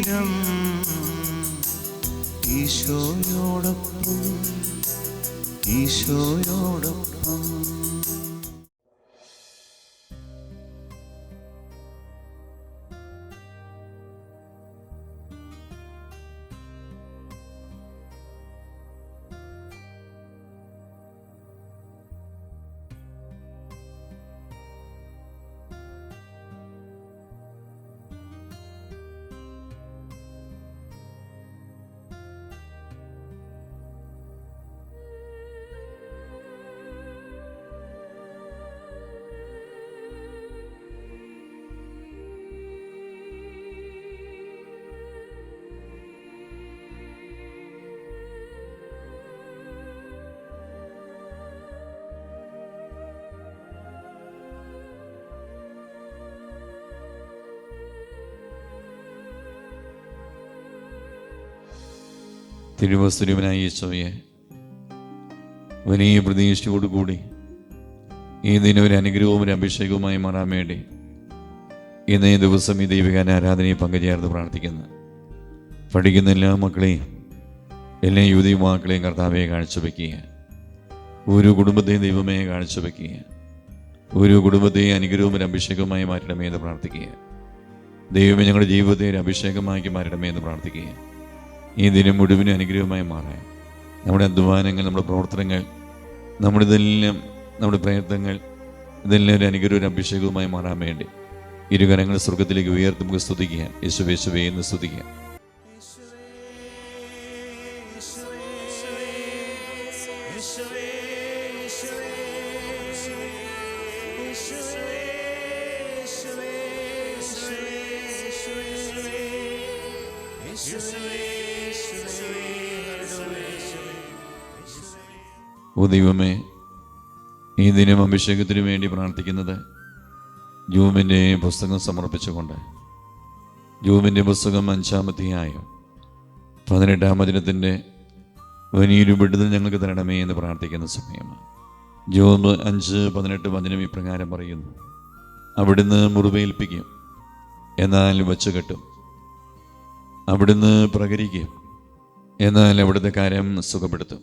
ദിനം ഈശോയോടൊപ്പം ഈശോയോടൊപ്പം. തിരുവസ്തുര്യവനായ ഈശോയെ വലിയ പ്രതീക്ഷയോടുകൂടി ഈ ദിനം ഒരു അനുഗ്രഹവും ഒരു അഭിഷേകവുമായി മാറാൻ വേണ്ടി ഇന്നേ ദിവസം ഈ ദൈവിക ആരാധനയെ പങ്കുചേർന്ന് പ്രാർത്ഥിക്കുന്നു. പഠിക്കുന്ന എല്ലാ മക്കളെയും എല്ലാ യുവതി യുവാക്കളെയും കർത്താവെ കാഴ്ചവെക്കുക. ഒരു കുടുംബത്തെയും ദൈവമേ കാഴ്ചവെക്കുക. ഒരു കുടുംബത്തെയും അനുഗ്രഹവും ഒരു അഭിഷേകവുമായി മാറ്റണമേ എന്ന് പ്രാർത്ഥിക്കുക. ദൈവമേ ഞങ്ങളുടെ ജീവിതത്തെ ഒരു അഭിഷേകമാക്കി മാറ്റണമേ എന്ന് പ്രാർത്ഥിക്കുക. ഈ ദിനം മുഴുവനും അനുഗ്രഹമായി മാറാൻ നമ്മുടെ അധ്വാനങ്ങൾ, നമ്മുടെ പ്രവർത്തനങ്ങൾ, നമ്മുടെ പ്രയത്നങ്ങൾ ഇതെല്ലാം ഒരു അനുഗ്രഹം ഒരു അഭിഷേകവുമായി മാറാൻ വേണ്ടി ഇരുകരങ്ങൾ സ്വർഗത്തിലേക്ക് ഉയർത്തി നമുക്ക് സ്തുതിക്കുക. യേശുവേ യേശുവേ എന്ന് സ്തുതിക്കുക. ഓ ദൈവമേ, ഈ ദിനം അഭിഷേകത്തിന് വേണ്ടി പ്രാർത്ഥിക്കുന്നത് ജൂബിൻ്റെ പുസ്തകം സമർപ്പിച്ചുകൊണ്ട്, ജൂബിൻ്റെ പുസ്തകം 5-ാം അധ്യായം 18-ാം വചനത്തിൻ്റെ വലിയൊരു വിടുതൽ ഞങ്ങൾക്ക് തരണമേ എന്ന് പ്രാർത്ഥിക്കുന്ന സമയമാണ്. ജോബ് 5:18 വചനം ഇപ്രകാരം പറയുന്നു: അവിടുന്ന് മുറിവേൽപ്പിക്കും, എന്നാൽ വച്ചുകെട്ടും. അവിടുന്ന് പ്രകരിക്കും, എന്നാൽ അവിടുത്തെ കരം സുഖപ്പെടുത്തും.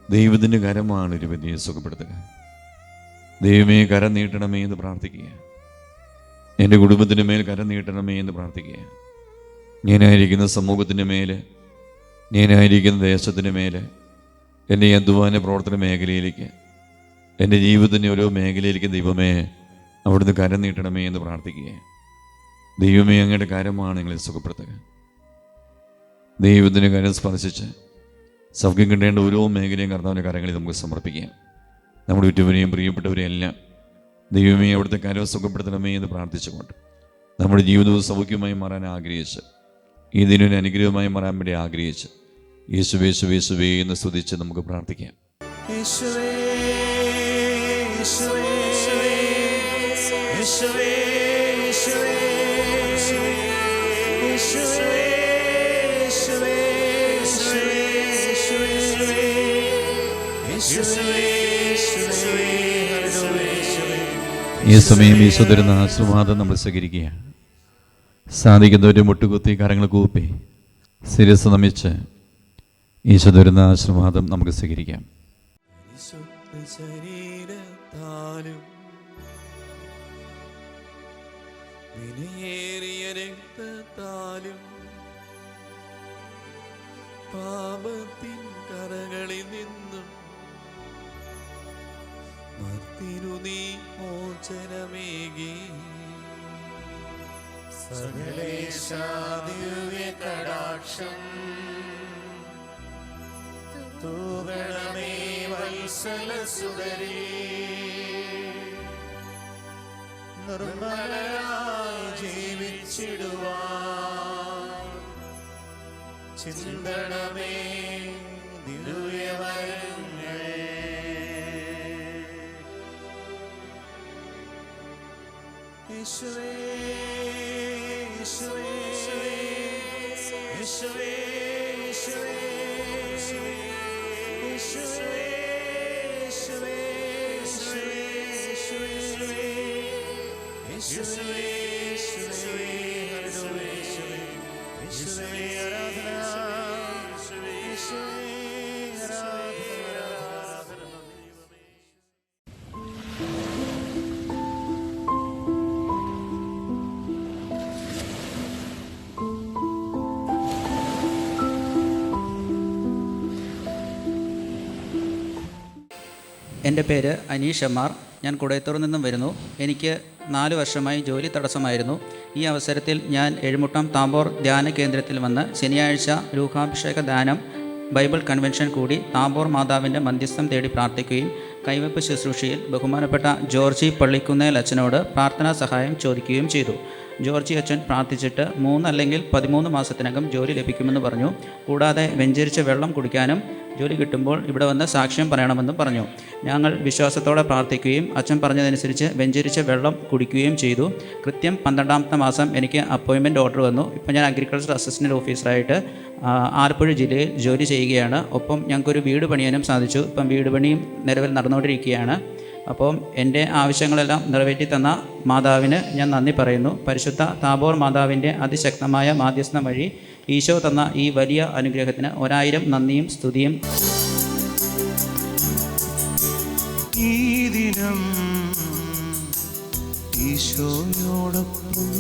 ദൈവത്തിൻ്റെ കരമാണ് ഒരു വ്യക്തിയെ സുഖപ്പെടുത്തുക. ദൈവമേ കരം നീട്ടണമേ എന്ന് പ്രാർത്ഥിക്കുക. എൻ്റെ കുടുംബത്തിൻ്റെ മേൽ കരം നീട്ടണമേ എന്ന് പ്രാർത്ഥിക്കുക. ഞാനായിരിക്കുന്ന സമൂഹത്തിൻ്റെ മേൽ, ഞാനായിരിക്കുന്ന ദേശത്തിൻ്റെ മേൽ, എൻ്റെ അധ്വാന പ്രവർത്തന മേഖലയിലേക്ക്, എൻ്റെ ജീവിതത്തിൻ്റെ ഓരോ മേഖലയിലേക്ക് ദൈവമേ അവിടുന്ന് കരം നീട്ടണമേ എന്ന് പ്രാർത്ഥിക്കുക. ദൈവമേ അങ്ങയുടെ കരമാണ് നിങ്ങളെ സുഖപ്പെടുത്തുക. ദൈവത്തിൻ്റെ കരം സ്പർശിച്ച് സൗഖ്യം കിട്ടേണ്ട ഓരോ മേഖലയും കർത്താവിൻ്റെ കരങ്ങളിൽ നമുക്ക് സമർപ്പിക്കാം. നമ്മുടെ ചുറ്റുവരെയും പ്രിയപ്പെട്ടവരെയും എല്ലാം ദൈവമേ അവിടുത്തെ കരം സുഖപ്പെടുത്തണമേ എന്ന് പ്രാർത്ഥിച്ചുകൊണ്ട് നമ്മുടെ ജീവിതവും സൗഖ്യമായി മാറാൻ ആഗ്രഹിച്ച്, ഈ ദിനം അനുഗ്രഹമായി മാറാൻ വേണ്ടി ആഗ്രഹിച്ച് യേശുവേ യേശുവേ യേശുവേ എന്ന് സ്തുതിച്ച് നമുക്ക് പ്രാർത്ഥിക്കാം. യേശുവേ യേശുവേ യേശുവേ യേശുവേ യേശുവേ ഈ സമയം ഈശോ തരുന്ന ആശീർവാദം നമ്മൾ സ്വീകരിക്കുക. സാധിക്കുന്നവരും മുട്ടുകുത്തി കരങ്ങൾ കൂപ്പി ശിരസ്സ് നമിച്ച് ഈശോ തരുന്ന ആശീർവാദം നമുക്ക് സ്വീകരിക്കാം. ശരീരത്താലും വിലയേറിയ രക്തത്താലും പാപത്തിൻ കരകളിൽ നിന്നും മർത്തിനു നീ മോചനമേകി. സകലേശാ ദിവ്യ കടാക്ഷം തൂകണമേ വത്സലസുതരേ. നിർമ്മലരായി ജീവിച്ചിടുവാൻ ചിന്തണമേ ദിവ്യവരങ്ങൾ. യേശുവേ യേശുവേ യേശുവേ യേശുവേ യേശുവേ യേശുവേ യേശുവേ എൻ്റെ പേര് അനീഷ് എം ആർ. ഞാൻ കുടയത്തൂരിൽ നിന്നും വരുന്നു. എനിക്ക് 4 വർഷമായി ജോലി തടസ്സമായിരുന്നു. ഈ അവസരത്തിൽ ഞാൻ എഴുമുട്ടം താബോർ ധ്യാന കേന്ദ്രത്തിൽ വന്ന് ശനിയാഴ്ച രൂഹാഭിഷേക ദാനം ബൈബിൾ കൺവെൻഷൻ കൂടി താബോർ മാതാവിൻ്റെ മധ്യസ്ഥം തേടി പ്രാർത്ഥിക്കുകയും കൈവയ്പ് ശുശ്രൂഷയിൽ ബഹുമാനപ്പെട്ട ജോർജി പള്ളിക്കുന്നേൽ അച്ഛനോട് പ്രാർത്ഥനാ സഹായം ചോദിക്കുകയും ചെയ്തു. ജോർജി അച്ഛൻ പ്രാർത്ഥിച്ചിട്ട് 3 അല്ലെങ്കിൽ 13 മാസത്തിനകം ജോലി ലഭിക്കുമെന്ന് പറഞ്ഞു. കൂടാതെ വെഞ്ചരിച്ച വെള്ളം കുടിക്കാനും ജോലി കിട്ടുമ്പോൾ ഇവിടെ വന്ന് സാക്ഷ്യം പറയണമെന്നും പറഞ്ഞു. ഞങ്ങൾ വിശ്വാസത്തോടെ പ്രാർത്ഥിക്കുകയും അച്ഛൻ പറഞ്ഞതനുസരിച്ച് വെഞ്ചരിച്ച വെള്ളം കുടിക്കുകയും ചെയ്തു. കൃത്യം 12ാമത്തെ മാസം എനിക്ക് അപ്പോയിൻമെൻറ്റ് ഓർഡർ വന്നു. ഇപ്പം ഞാൻ അഗ്രികൾച്ചർ അസിസ്റ്റൻറ്റ് ഓഫീസറായിട്ട് ആലപ്പുഴ ജില്ലയിൽ ജോലി ചെയ്യുകയാണ്. ഒപ്പം ഞങ്ങൾക്കൊരു വീട് പണിയാനും സാധിച്ചു. ഇപ്പം വീട് പണിയും നിലവിൽ നടന്നുകൊണ്ടിരിക്കുകയാണ്. അപ്പം എൻ്റെ ആവശ്യങ്ങളെല്ലാം നിറവേറ്റി തന്ന മാതാവിന് ഞാൻ നന്ദി പറയുന്നു. പരിശുദ്ധ താബോർ മാതാവിൻ്റെ അതിശക്തമായ മാധ്യസ്ഥം വഴി ഈശോ തന്ന ഈ വലിയ അനുഗ്രഹത്തിന് 1000 നന്ദിയും സ്തുതിയും. ഈ ദിനം ഈശോയോടൊപ്പം